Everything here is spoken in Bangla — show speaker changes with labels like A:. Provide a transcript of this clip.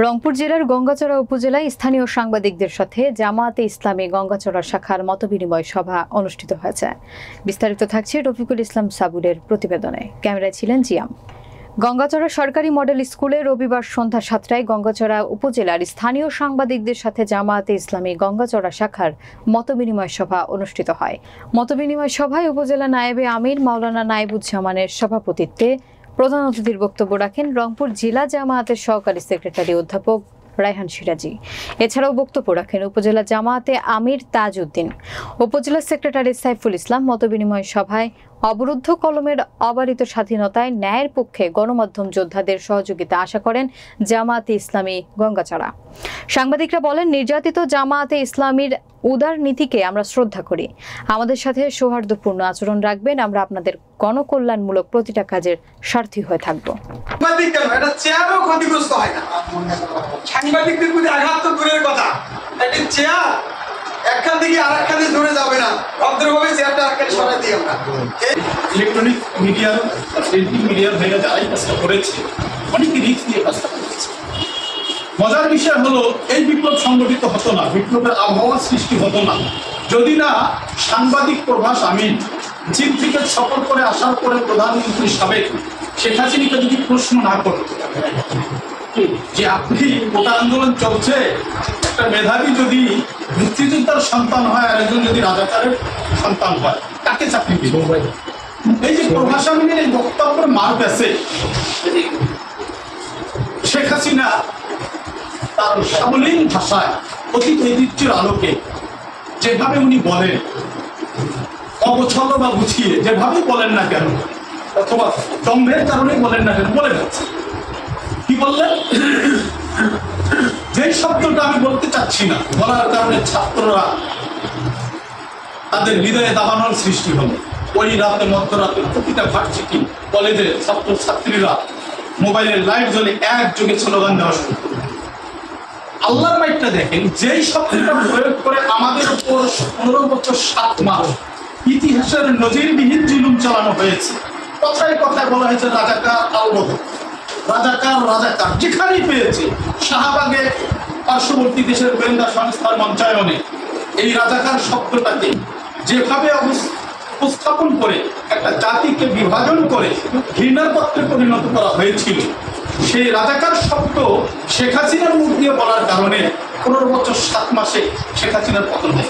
A: রংপুর জেলার গঙ্গাচড়া উপজেলায় স্থানীয় সাংবাদিকদের সাথে জামায়াতে ইসলামী গঙ্গাচড়া শাখার মতবিনিময় সভা অনুষ্ঠিত হয়েছে। বিস্তারিত থাকছে রফিকুল ইসলাম সাবুরের প্রতিবেদনে। ক্যামেরায় ছিলেন জিয়াম। গঙ্গাচড়া সরকারি মডেল স্কুলে রবিবার সন্ধ্যা 7টায় গঙ্গাচড়া উপজেলার স্থানীয় সাংবাদিকদের সাথে জামায়াতে ইসলামী গঙ্গাচড়া শাখার মতবিনিময় সভা অনুষ্ঠিত হয়। মতবিনিময় সভায় উপজেলা নায়েবে আমির মাওলানা নাইবুজ্জামানের সভাপতিত্বে প্রধান অতিথির বক্তব্য রাখেন রংপুর জেলা জামায়াতের সহকারী সেক্রেটারি অধ্যাপক রায়হান সিরাজি। এছাড়াও বক্তব্য রাখেন উপজেলা জামায়াতে আমির তাজউদ্দিন, উপজেলা সেক্রেটারি সাইফুল ইসলাম। মতবিনিময় সভায় অবরুদ্ধ কলমের অবারিত স্বাধীনতায় ন্যায়ের পক্ষে গণমাধ্যম যোদ্ধাদের সহযোগিতা আশা করেন জামায়াতে ইসলামী গঙ্গাচড়া। সাংবাদিকরা বলেন, নির্যাতিত জামায়াতে ইসলামীর উদার নীতিকে আমরা শ্রদ্ধা করি। আমাদের সাথে সৌহার্দ্যপূর্ণ আচরণ রাখবেন। আমরা আপনাদের গণকল্যাণমূলক প্রতিটা কাজের স্বার্থী হয়ে থাকব।
B: সাংবাদিকদের প্রতি আঘাত তো দূরের কথা, একটা চেয়ার একখান থেকে আরেকখানে ধরে যাবে না, ভদ্রভাবে চেয়ারটা আরেকখানে সরাই দিই আমরা।
C: ইলেকট্রনিক মিডিয়ার প্রিন্টিং মিডিয়ার ভাইরা যারাই কাজটা করেছে অনেক রিস্ক নিয়ে কাজটা করেছে। মজার বিষয় হলো এই বিপ্লব সংগঠিত হতো না, বিপ্লবের আবহাওয়ার সৃষ্টি হতো না যদি না সাংবাদিক প্রভাস আমিন চীন থেকে সফর করে আসার পরে প্রধানমন্ত্রী সাবেক শেখ হাসিনাকে যদি প্রশ্ন না করত যে আপনি গোটা আন্দোলন চলছে, একটা মেধাবী যদি মুক্তিযোদ্ধার সন্তান হয় আর একজন যদি রাজাকারের সন্তান হয়, কাকে চাকরি দিবে? এই যে প্রভাস আমিনের এই বক্তব্যের মার গেছে শেখ হাসিনা তার সাবলীল ভাষায় অতি ঐতিহ্যের আলোকে যেভাবে উনি বলেন, অবছল বা গুছিয়ে যেভাবে বলেন না কেন, অথবা দম্ভের কারণে বলেন না কেন, বলে যাচ্ছে। কি বললেন? যে শব্দটা আমি বলতে চাচ্ছি না, বলার কারণে ছাত্ররা তাদের হৃদয়ে দাবানোর সৃষ্টি হলো। ওই রাতে মধ্যরাতে প্রতিটা ভার্সিটি কলেজের ছাত্র ছাত্রীরা মোবাইলের লাইট জ্বলে একযোগে স্লোগান দেওয়া শুরু করল। আল্লাহর মাইটটা দেখেন, যেই শব্দটা প্রয়োগ করে আমাদের উপর 15 বছর 7 মাস ইতিহাসের নজিরবিহীন জুলুম চালানো হয়েছে। কথায় কথায় বলা হয়েছে রাজাকার আলবদর, রাজাকার রাজাকার, যেখানেই পেয়েছে। শাহবাগে পার্শ্ববর্তী দেশের গোয়েন্দা সংস্থার মঞ্চায়নে এই রাজাকার শব্দটাকে যেভাবে উপস্থাপন করে একটা জাতিকে বিভাজন করে ঘৃণার পত্রে পরিণত করা হয়েছিল, সেই রাজাকার শব্দ শেখ হাসিনার মুখ দিয়ে বলার কারণে 15 বছর 7 মাসে শেখ হাসিনার পতন হয়।